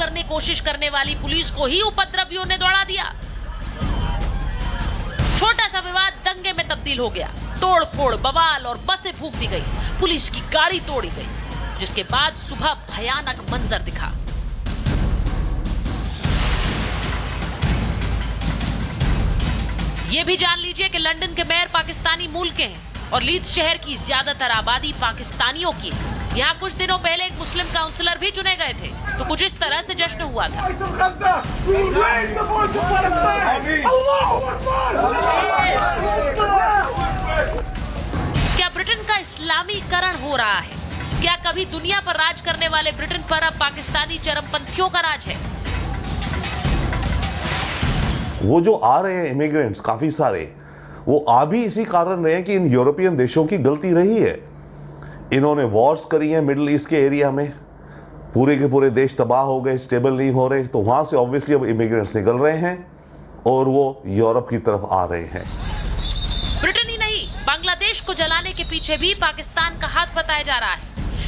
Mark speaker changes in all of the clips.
Speaker 1: करने की कोशिश करने वाली पुलिस को ही उपद्रवियों ने दौड़ा दिया। छोटा सा विवाद दंगे में तब्दील हो गया। तोड़-फोड़, बवाल और बसें फूंक दी गई। पुलिस की गाड़ी तोड़ी गई, जिसके बाद सुबह भयानक मंजर दिखा। ये भी जान लीजिए कि लंदन के मेयर पाकिस्तानी मूल के हैं और लीड्स शहर की ज्यादातर आबादी पाकिस्तानियों की है। यहाँ कुछ दिनों पहले एक मुस्लिम काउंसलर भी चुने गए थे, तो कुछ इस तरह से जश्न हुआ था। क्या ब्रिटेन का इस्लामीकरण हो रहा है? क्या कभी दुनिया पर राज करने वाले ब्रिटेन पर अब पाकिस्तानी चरमपंथियों का राज है?
Speaker 2: वो जो आ रहे हैं इमिग्रेंट्स काफी सारे, वो आ भी इसी कारण रहे हैं कि इन यूरोपियन देशों की गलती रही है। इन्होंने वॉर्स करी हैं मिडिल ईस्ट के एरिया में, पूरे के पूरे देश तबाह हो गए, स्टेबल नहीं हो रहे, तो वहां से ऑब्वियसली अब इमिग्रेंट्स निकल रहे हैं और वो यूरोप की तरफ आ रहे हैं।
Speaker 1: ब्रिटेन ही नहीं, बांग्लादेश को जलाने के पीछे भी पाकिस्तान का हाथ बताया जा रहा है,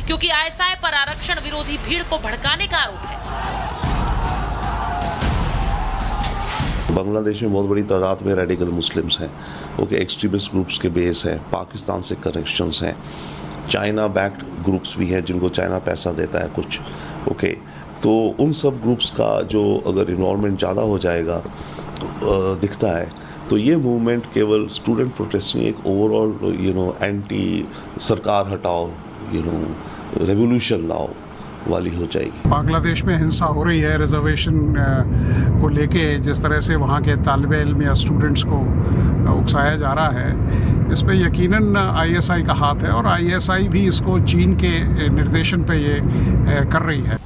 Speaker 1: क्योंकि आईएसआई पर आरक्षण विरोधी भीड़ को भड़काने का आरोप है।
Speaker 2: बांग्लादेश में बहुत बड़ी तादाद में रेडिकल मुस्लिम्स हैं, ओके, एक्सट्रीमिस्ट ग्रुप्स के बेस हैं, पाकिस्तान से कनेक्शंस हैं, चाइना बैक्ड ग्रुप्स भी हैं जिनको चाइना पैसा देता है कुछ, ओके। तो उन सब ग्रुप्स का जो अगर इन्वॉल्वमेंट ज़्यादा हो जाएगा दिखता है, तो ये मूवमेंट केवल स्टूडेंट प्रोटेस्ट नहीं, एक ओवरऑल एंटी सरकार हटाओ रेवोल्यूशन लाओ वाली हो जाएगी।
Speaker 3: बांग्लादेश में हिंसा हो रही है रिजर्वेशन को लेके, जिस तरह से वहाँ के तालिब इल्म या स्टूडेंट्स को उकसाया जा रहा है, इसमें यकीनन आईएसआई का हाथ है और आईएसआई भी इसको चीन के निर्देशन पे ये कर रही है।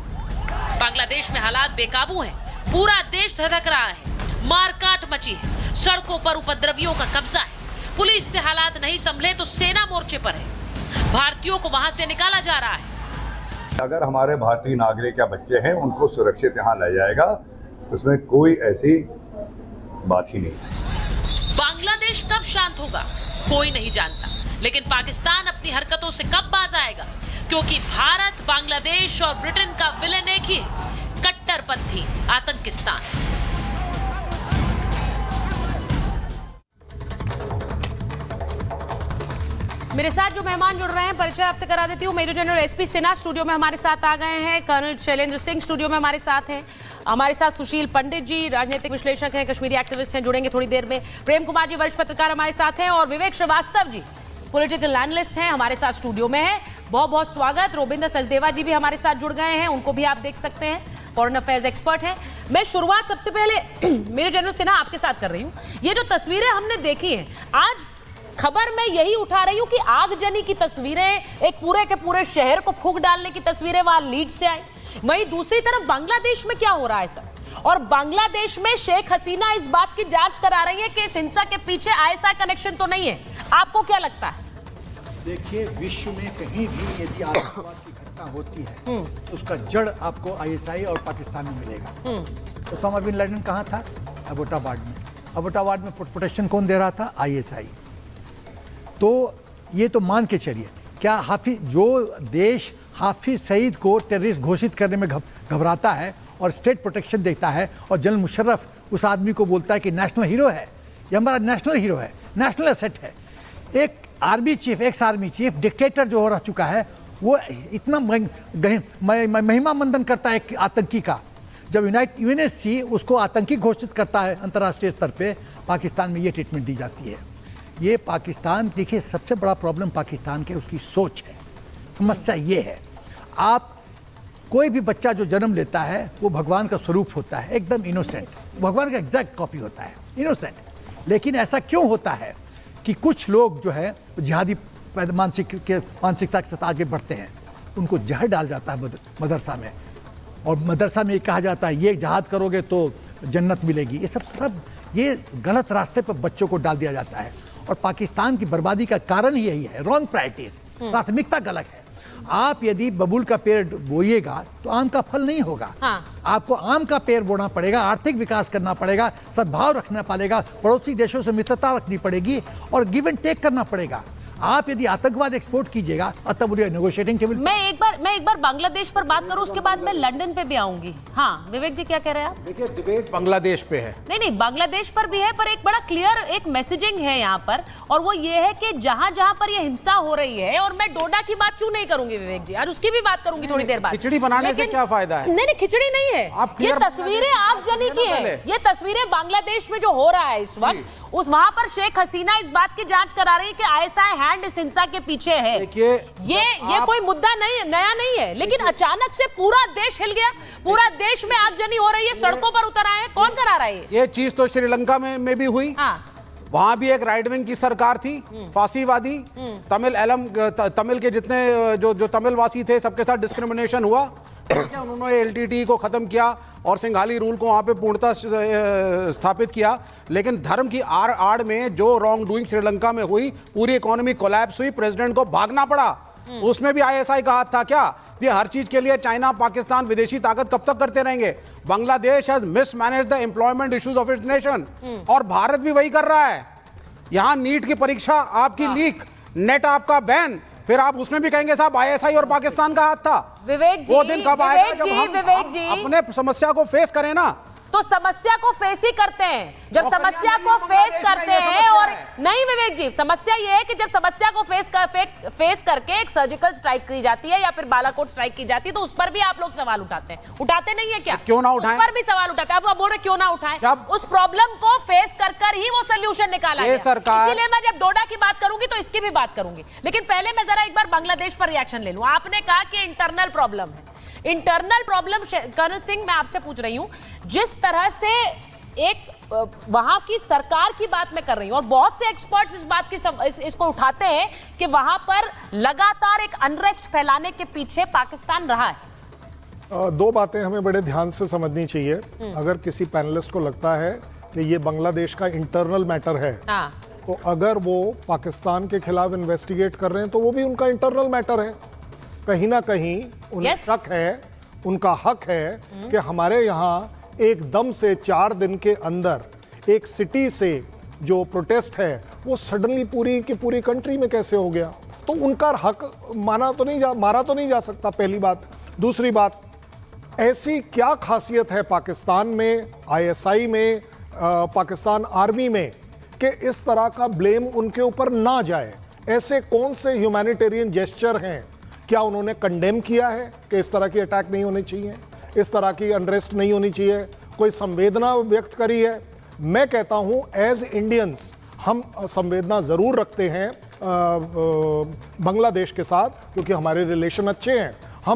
Speaker 1: बांग्लादेश में हालात बेकाबू हैं, पूरा देश धधक रहा है, मारकाट मची है, सड़कों पर उपद्रवियों का कब्जा है, पुलिस से हालात नहीं संभले तो सेना मोर्चे पर है, भारतीयों को वहां से निकाला जा रहा है।
Speaker 4: अगर हमारे भारतीय नागरिक या बच्चे हैं उनको सुरक्षित यहाँ लाया जाएगा, उसमें कोई ऐसी बात ही नहीं।
Speaker 1: बांग्लादेश कब शांत होगा कोई नहीं जानता, लेकिन पाकिस्तान अपनी हरकतों से कब बाज आएगा, क्योंकि भारत, बांग्लादेश और ब्रिटेन का विलेन एक ही है, कट्टरपंथी आतंकिस्तान। मेरे साथ जो मेहमान जुड़ रहे हैं, परिचय आपसे करा देती हूँ। Major general SP Sinha studio में हमारे साथ आ गए हैं, कर्नल शैलेंद्र सिंह स्टूडियो में हमारे साथ हैं, हमारे साथ सुशील पंडित जी राजनीतिक विश्लेषक हैं, कश्मीरी एक्टिविस्ट हैं, जुड़ेंगे थोड़ी देर में। प्रेम कुमार जी वरिष्ठ पत्रकार हमारे साथ हैं और विवेक श्रीवास्तव जी पॉलिटिकल एनालिस्ट हैं, हमारे साथ स्टूडियो में है। बहुत बहुत स्वागत। रोबिंदर सचदेवा जी भी हमारे साथ जुड़ गए हैं, उनको भी आप देख सकते हैं, फॉरेन अफेयर्स एक्सपर्ट हैं। मैं शुरुआत सबसे पहले मेजर जनरल सिन्हा आपके साथ कर रही हूँ। ये जो तस्वीरें हमने देखी हैं, आज खबर मैं यही उठा रही हूं कि आगजनी की तस्वीरें, एक पूरे के पूरे शहर को फूंक डालने की तस्वीरें वहां लीड से आई। वहीं दूसरी तरफ बांग्लादेश में क्या हो रहा है सर, और बांग्लादेश में शेख हसीना इस बात की जांच करा रही है कि इस हिंसा के पीछे आईएसआई कनेक्शन तो नहीं है। आपको क्या लगता है?
Speaker 5: देखिए, विश्व में कहीं भी यदि आतंकवाद की घटना होती है तो उसका जड़ आपको आईएसआई और पाकिस्तान में मिलेगा। ओसामा बिन लादेन कहाँ था? अबोटाबाद में। अबोटाबाद में प्रोटेक्शन कौन दे रहा था? आईएसआई। तो ये तो मान के चलिए, क्या जो देश हाफिज सईद को टेररिस्ट घोषित करने में घबराता है और स्टेट प्रोटेक्शन देता है, और जनरल मुशर्रफ उस आदमी को बोलता है कि नेशनल हीरो है, ये हमारा नेशनल हीरो है, नेशनल एसेट है। एक army chief, ex army chief, dictator जो हो रह चुका है, वो इतना महिमा मंदन करता है आतंकी का, जब यूएनएससी उसको आतंकी घोषित करता है अंतर्राष्ट्रीय स्तर पे, पाकिस्तान में ये ट्रीटमेंट दी जाती है। ये पाकिस्तान, देखिए सबसे बड़ा प्रॉब्लम पाकिस्तान के उसकी सोच है। समस्या ये है, आप कोई भी बच्चा जो जन्म लेता है वो भगवान का स्वरूप होता है, एकदम इनोसेंट, भगवान का एग्जैक्ट कॉपी होता है, इनोसेंट। लेकिन ऐसा क्यों होता है कि कुछ लोग जो है जिहादी मानसिकता के साथ आगे बढ़ते हैं, उनको जहर डाल जाता है मदरसा में, और मदरसा में कहा जाता है ये जिहाद करोगे तो जन्नत मिलेगी। ये सब ये गलत रास्ते पर बच्चों को डाल दिया जाता है, और पाकिस्तान की बर्बादी का कारण ही यही है, रॉन्ग प्रायोरिटीज, प्राथमिकता गलत है। आप यदि बबूल का पेड़ बोइएगा तो आम का फल नहीं होगा। हाँ। आपको आम का पेड़ बोना पड़ेगा, आर्थिक विकास करना पड़ेगा, सद्भाव रखना पड़ेगा, पड़ोसी देशों से मित्रता रखनी पड़ेगी और गिव एंड टेक करना पड़ेगा। आप यदि आतंकवाद एक्सपोर्ट कीजिएगा और तब मुझे नेगोशिएटिंग टेबल।
Speaker 1: मैं एक बार बांग्लादेश पर बात करूं, उसके बाद मैं लंदन पे भी आऊंगी। हाँ विवेक जी क्या कह रहे हैं आप?
Speaker 6: देखिए डिबेट बांग्लादेश पे है।
Speaker 1: नहीं बांग्लादेश पर भी है, पर एक बड़ा क्लियर एक मैसेजिंग है यहाँ पर, और वो ये है कि जहां जहां पर ये हिंसा हो रही है, और मैं डोडा की बात क्यों नहीं करूंगी विवेक जी, आज उसकी भी बात करूंगी थोड़ी देर बाद।
Speaker 6: खिचड़ी बनाने से क्या फायदा है?
Speaker 1: नहीं खिचड़ी नहीं है,
Speaker 6: आप
Speaker 1: ये
Speaker 6: clear
Speaker 1: तस्वीरें आगजनी की है। ये तस्वीरें बांग्लादेश में जो हो रहा है इस वक्त, उस वहां पर शेख हसीना इस बात की जांच करा रही है कि आईएसआई हैंड इस हिंसा के पीछे है।
Speaker 6: देखिए
Speaker 1: ये कोई मुद्दा नहीं है, नया नहीं है, लेकिन अचानक से पूरा देश हिल गया, पूरा देश में आगजनी हो रही है, सड़कों पर उतर आए हैं। कौन करा रहा है
Speaker 6: ये चीज? तो श्रीलंका में भी हुई।
Speaker 1: हाँ।
Speaker 6: वहां भी एक राइट विंग की सरकार थी, फांसीवादी। तमिल के जितने जो तमिल वासी थे सबके साथ डिस्क्रिमिनेशन हुआ। उन्होंने एलटीटी को खत्म किया और सिंघाली रूल को वहां पे पूर्णतः स्थापित किया। लेकिन धर्म की आड़ में जो रॉन्ग डूइंग श्रीलंका में हुई, पूरी इकोनॉमी कोलैप्स हुई, प्रेसिडेंट को भागना पड़ा। उसमें भी आईएसआई का हाथ था क्या? ये हर चीज के लिए चाइना, पाकिस्तान, विदेशी ताकत कब तक करते रहेंगे? Bangladesh has mismanaged the employment issues of its nation, और भारत भी वही कर रहा है। यहां नीट की परीक्षा आपकी लीक, नेट आपका बैन, फिर आप उसमें भी कहेंगे साहब आईएसआई और पाकिस्तान का हाथ था।
Speaker 1: विवेक जी,
Speaker 6: वो दिन कब आएगा जब हम अपने समस्या को फेस करें ना?
Speaker 1: तो समस्या को फेस ही करते हैं। जब समस्या को फेस करते हैं, और नहीं विवेक जी, समस्या ये है कि जब समस्या को फेस करके एक सर्जिकल स्ट्राइक की जाती है या फिर बालाकोट स्ट्राइक की जाती है, तो उस पर भी आप लोग सवाल उठाते हैं। उठाते नहीं है क्या?
Speaker 6: क्यों ना उठाएं?
Speaker 1: उस पर भी सवाल उठाते हैं। आप बोल रहे क्यों ना उठाएं? उस प्रॉब्लम को फेस कर ही वो सोल्यूशन निकाला गया। इसीलिए मैं जब डोडा की बात करूंगी तो इसकी भी बात करूंगी, लेकिन पहले मैं जरा एक बार बांग्लादेश पर रिएक्शन ले लूं। आपने कहा कि इंटरनल प्रॉब्लम है। इंटरनल प्रॉब्लम कर्नल सिंह, मैं आपसे पूछ रही हूं, जिस तरह से एक वहां की सरकार की बात मैं कर रही हूं, और बहुत से एक्सपर्ट्स इस बात की इसको उठाते हैं कि वहां पर लगातार एक अनरेस्ट फैलाने के पीछे पाकिस्तान रहा है।
Speaker 3: दो बातें हमें बड़े ध्यान से समझनी चाहिए। अगर किसी पैनलिस्ट को लगता है कि ये बांग्लादेश का इंटरनल मैटर है, तो अगर वो पाकिस्तान के खिलाफ इन्वेस्टिगेट कर रहे हैं तो वो भी उनका इंटरनल मैटर है। कहीं ना कहीं उन्हें शक है, उनका हक है कि हमारे यहाँ एकदम से 4 दिन के अंदर एक सिटी से जो प्रोटेस्ट है वो सडनली पूरी की पूरी कंट्री में कैसे हो गया, तो उनका हक मारा तो नहीं जा सकता, पहली बात। दूसरी बात, ऐसी क्या खासियत है पाकिस्तान में, आईएसआई में, पाकिस्तान आर्मी में, कि इस तरह का ब्लेम उनके ऊपर ना जाए? ऐसे कौन से ह्यूमैनिटेरियन जेस्चर हैं? क्या उन्होंने कंडेम किया है कि इस तरह की अटैक नहीं होने चाहिए, इस तरह की अनरेस्ट नहीं होनी चाहिए? कोई संवेदना व्यक्त करी है? मैं कहता हूं एज इंडियंस हम संवेदना ज़रूर रखते हैं बांग्लादेश के साथ, क्योंकि हमारे रिलेशन अच्छे हैं।